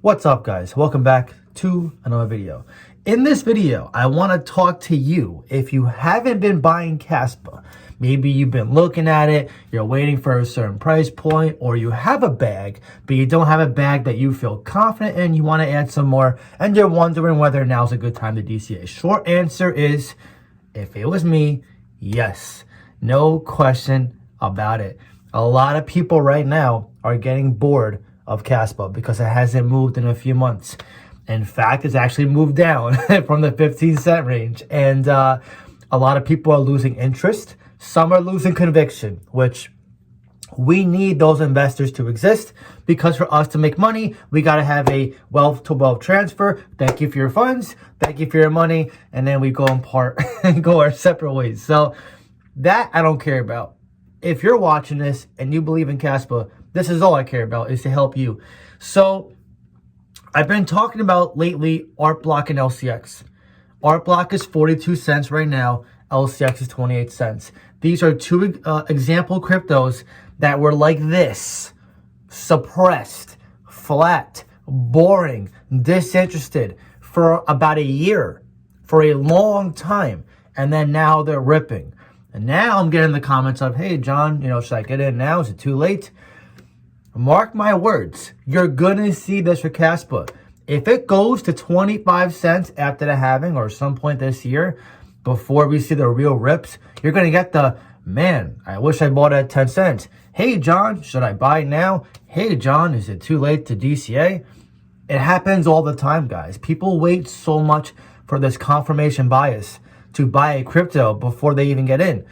What's up, guys? Welcome back to another video. In this video, I want to talk to you if you haven't been buying Kaspa. Maybe you've been looking at it, you're waiting for a certain price point, or you have a bag, but you don't have a bag that you feel confident in, you want to add some more, and you're wondering whether now's a good time to DCA. Short answer is, if it was me, yes. No question about it. A lot of people right now are getting bored of Kaspa because it hasn't moved in a few months. In fact, it's actually moved down from the 15-cent range. And a lot of people are losing interest. Some are losing conviction, which we need those investors to exist, because for us to make money, we got to have a wealth-to-wealth transfer. Thank you for your funds. Thank you for your money. And then we go and part and go our separate ways. So that I don't care about. If you're watching this and you believe in Kaspa, this is all I care about, is to help you. So I've been talking about lately Art Block and LCX. Art Block is 42 cents right now. LCX is 28 cents. These are two example cryptos that were like this: suppressed, flat, boring, disinterested for about a year, for a long time. And then now they're ripping. And now I'm getting the comments of, hey, John, should I get in now? Is it too late? Mark my words, you're going to see this for Kaspa. If it goes to 25 cents after the halving or some point this year, before we see the real rips, you're going to get the, man, I wish I bought it at 10 cents. Hey, John, should I buy now? Hey, John, is it too late to DCA? It happens all the time, guys. People wait so much for this confirmation bias to buy a crypto before they even get in.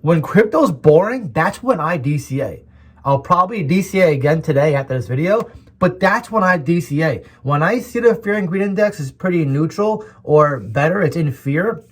When crypto's boring, that's when I DCA. I'll probably DCA again today after this video, but that's when I DCA. When I see the fear and greed index is pretty neutral or better, it's in fear,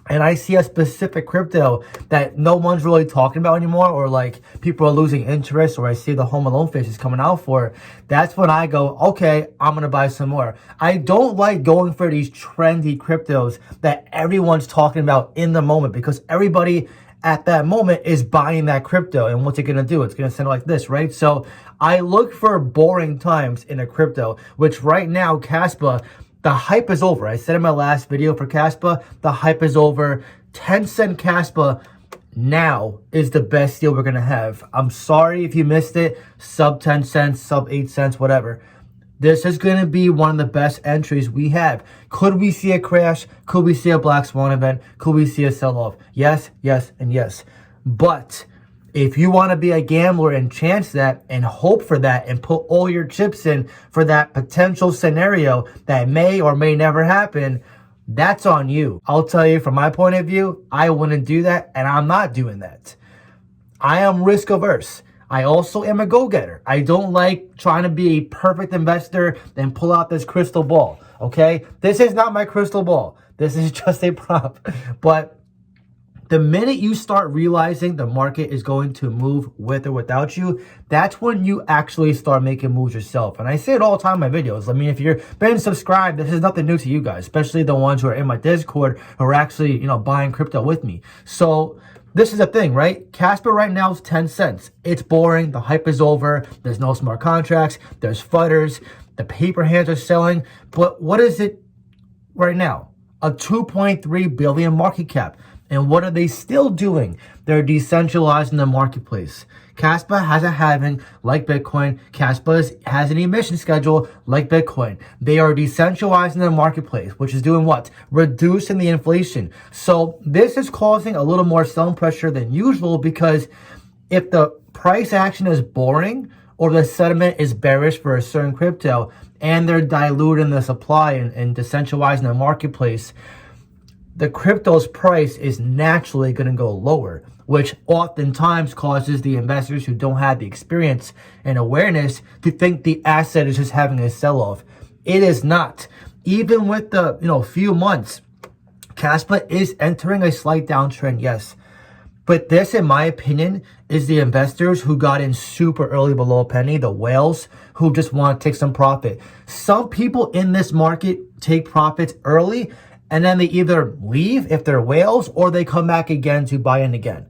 and I see a specific crypto that no one's really talking about anymore, or like people are losing interest, or I see the home alone faces coming out for it, that's when I go, okay, I'm going to buy some more. I don't like going for these trendy cryptos that everyone's talking about in the moment, because everybody at that moment is buying that crypto. And what's it going to do? It's going to send it like this, right? So I look for boring times in a crypto, which right now, Kaspa, the hype is over. I said in my last video for Kaspa, the hype is over. 10-cent Kaspa now is the best deal we're going to have. I'm sorry if you missed it. Sub 10 cents, sub 8 cents, whatever. This is going to be one of the best entries we have. Could we see a crash? Could we see a black swan event? Could we see a sell-off? Yes, yes, and yes. But if you want to be a gambler and chance that and hope for that and put all your chips in for that potential scenario that may or may never happen, that's on you. I'll tell you, from my point of view, I wouldn't do that, and I'm not doing that. I am risk averse. I also am a go-getter. I don't like trying to be a perfect investor and pull out this crystal ball, okay? This is not my crystal ball. This is just a prop. But the minute you start realizing the market is going to move with or without you, that's when you actually start making moves yourself. And I say it all the time in my videos. I mean, if you've been subscribed, this is nothing new to you guys, especially the ones who are in my Discord who are actually, buying crypto with me. So this is the thing, right? Kaspa right now is 10 cents. It's boring. The hype is over. There's no smart contracts. There's FUDers. The paper hands are selling. But what is it right now? A 2.3 billion market cap. And what are they still doing? They're decentralizing the marketplace. Kaspa has a halving like Bitcoin. Kaspa has an emission schedule like Bitcoin. They are decentralizing the marketplace, which is doing what? Reducing the inflation. So this is causing a little more selling pressure than usual, because if the price action is boring or the sentiment is bearish for a certain crypto and they're diluting the supply and decentralizing the marketplace, the crypto's price is naturally going to go lower, which oftentimes causes the investors who don't have the experience and awareness to think the asset is just having a sell-off. It is not. Even with the few months, Kaspa is entering a slight downtrend, yes. But this, in my opinion, is the investors who got in super early below a penny, the whales who just want to take some profit. Some people in this market take profits early, and then they either leave if they're whales, or they come back again to buy in again.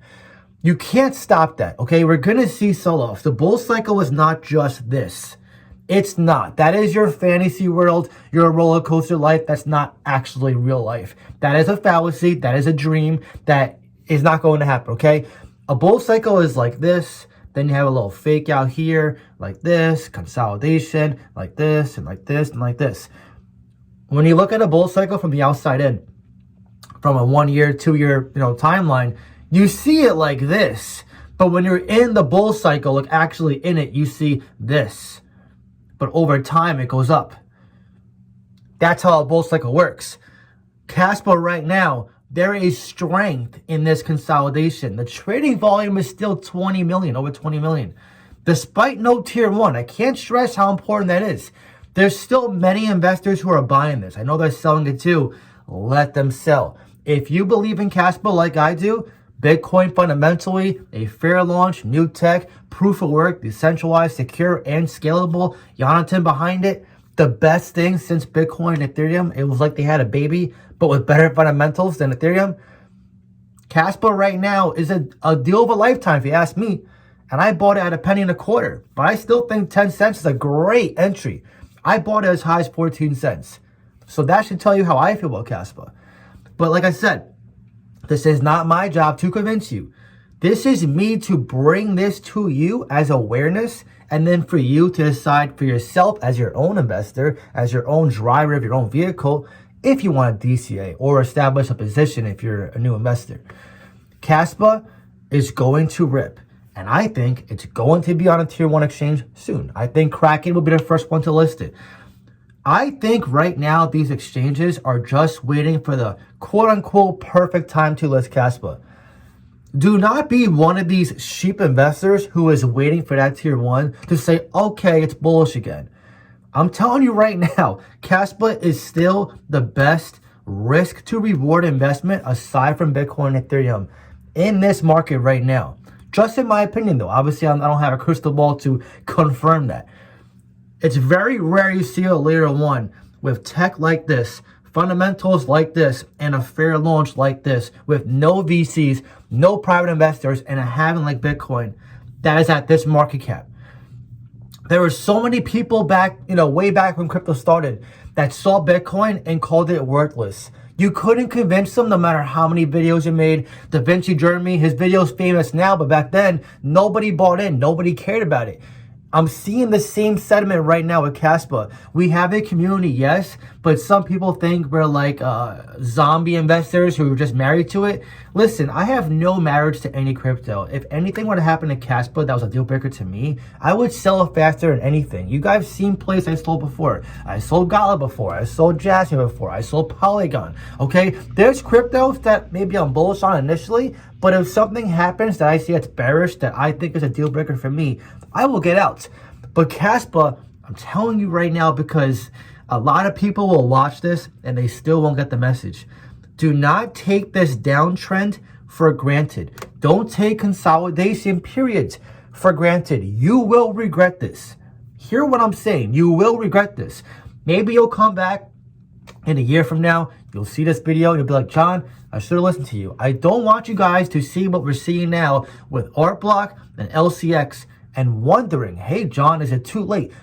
You can't stop that, okay? We're going to see sell-offs. The bull cycle is not just this. It's not. That is your fantasy world, your roller coaster life. That's not actually real life. That is a fallacy. That is a dream that is not going to happen, okay? A bull cycle is like this. Then you have a little fake out here, like this, consolidation, like this, and like this, and like this. When you look at a bull cycle from the outside in, from a 1 year, 2 year, timeline, you see it like this. But when you're in the bull cycle, like actually in it, you see this. But over time, it goes up. That's how a bull cycle works. Caspa right now, there is strength in this consolidation. The trading volume is still 20 million, over 20 million. Despite no tier one, I can't stress how important that is. There's still many investors who are buying this. I know they're selling it too. Let them sell. If you believe in Kaspa like I do, Bitcoin fundamentally, a fair launch, new tech, proof of work, decentralized, secure, and scalable, Jonathan behind it, the best thing since Bitcoin and Ethereum, it was like they had a baby, but with better fundamentals than Ethereum. Kaspa right now is a deal of a lifetime, if you ask me. And I bought it at $0.0125. But I still think 10 cents is a great entry. I bought it as high as 14 cents. So that should tell you how I feel about Kaspa. But like I said, this is not my job to convince you. This is me to bring this to you as awareness, and then for you to decide for yourself as your own investor, as your own driver of your own vehicle, if you want a DCA or establish a position if you're a new investor. Kaspa is going to rip. And I think it's going to be on a tier one exchange soon. I think Kraken will be the first one to list it. I think right now these exchanges are just waiting for the quote-unquote perfect time to list Kaspa. Do not be one of these sheep investors who is waiting for that tier one to say, okay, it's bullish again. I'm telling you right now, Kaspa is still the best risk to reward investment aside from Bitcoin and Ethereum in this market right now. Just in my opinion, though. Obviously, I don't have a crystal ball to confirm that. It's very rare you see a layer one with tech like this, fundamentals like this, and a fair launch like this with no VCs, no private investors, and a halving like Bitcoin that is at this market cap. There were so many people back, way back when crypto started that saw Bitcoin and called it worthless. You couldn't convince them no matter how many videos you made. Da Vinci Jeremy, his video's famous now, but back then, nobody bought in. Nobody cared about it. I'm seeing the same sentiment right now with Kaspa. We have a community, yes, but some people think we're like zombie investors who are just married to it. Listen, I have no marriage to any crypto. If anything were to happen to Kaspa that was a deal breaker to me, I would sell it faster than anything. You guys seen plays I sold before. I sold Gala before. I sold Jasmine before. I sold Polygon. Okay, there's cryptos that maybe I'm bullish on initially, but if something happens that I see that's bearish that I think is a deal breaker for me, I will get out. But Kaspa, I'm telling you right now, because a lot of people will watch this and they still won't get the message. Do not take this downtrend for granted. Don't take consolidation periods for granted. You will regret this. Hear what I'm saying. You will regret this. Maybe you'll come back in a year from now. You'll see this video and you'll be like, John, I should have listened to you. I don't want you guys to see what we're seeing now with Art Block and LCX and wondering, hey, John, is it too late?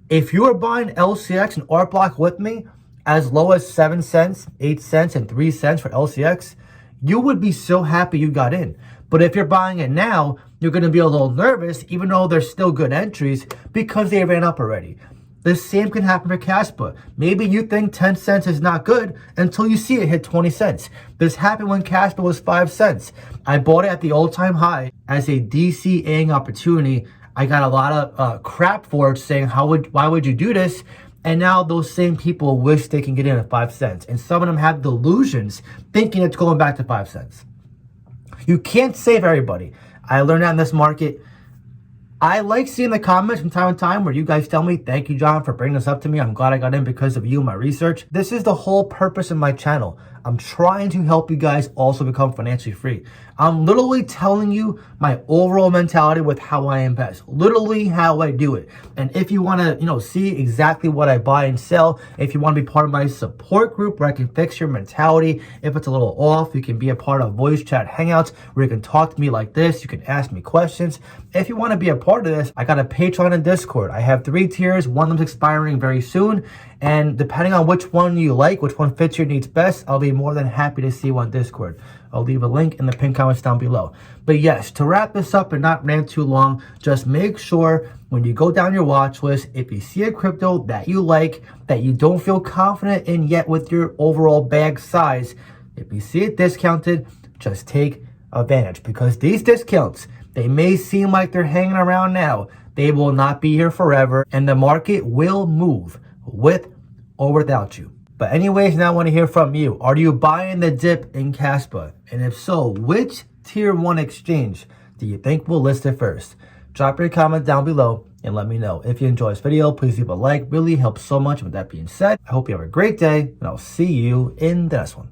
If you are buying LCX and Art Block with me as low as 7 cents, 8 cents, and 3 cents for LCX, you would be so happy you got in. But if you're buying it now, you're going to be a little nervous, even though they're still good entries, because they ran up already. The same can happen for Kaspa. Maybe you think 10 cents is not good until you see it hit 20 cents. This happened when Kaspa was 5 cents. I bought it at the all-time high as a DCAing opportunity. I got a lot of crap for it, saying, why would you do this? And now those same people wish they can get in at 5 cents. And some of them have delusions thinking it's going back to 5 cents. You can't save everybody. I learned that in this market. I like seeing the comments from time to time where you guys tell me, thank you, John, for bringing this up to me. I'm glad I got in because of you and my research. This is the whole purpose of my channel. I'm trying to help you guys also become financially free. I'm literally telling you my overall mentality with how I invest, literally how I do it. And if you want to, see exactly what I buy and sell, if you want to be part of my support group where I can fix your mentality, if it's a little off, you can be a part of voice chat hangouts where you can talk to me like this. You can ask me questions. If you want to be a part of this, I got a Patreon and Discord. I have 3 tiers. One of them's expiring very soon. And depending on which one you like, which one fits your needs best, I'll be more than happy to see you on Discord. I'll leave a link in the pinned comments down below. But yes, to wrap this up and not rant too long, just make sure when you go down your watch list, if you see a crypto that you like, that you don't feel confident in yet with your overall bag size, if you see it discounted, just take advantage, because these discounts, they may seem like they're hanging around now. They will not be here forever, and the market will move with or without you. But anyways, now I want to hear from you. Are you buying the dip in Kaspa? And if so, which tier 1 exchange do you think will list it first? Drop your comment down below and let me know. If you enjoyed this video, please leave a like. Really helps so much. With that being said, I hope you have a great day, and I'll see you in the next one.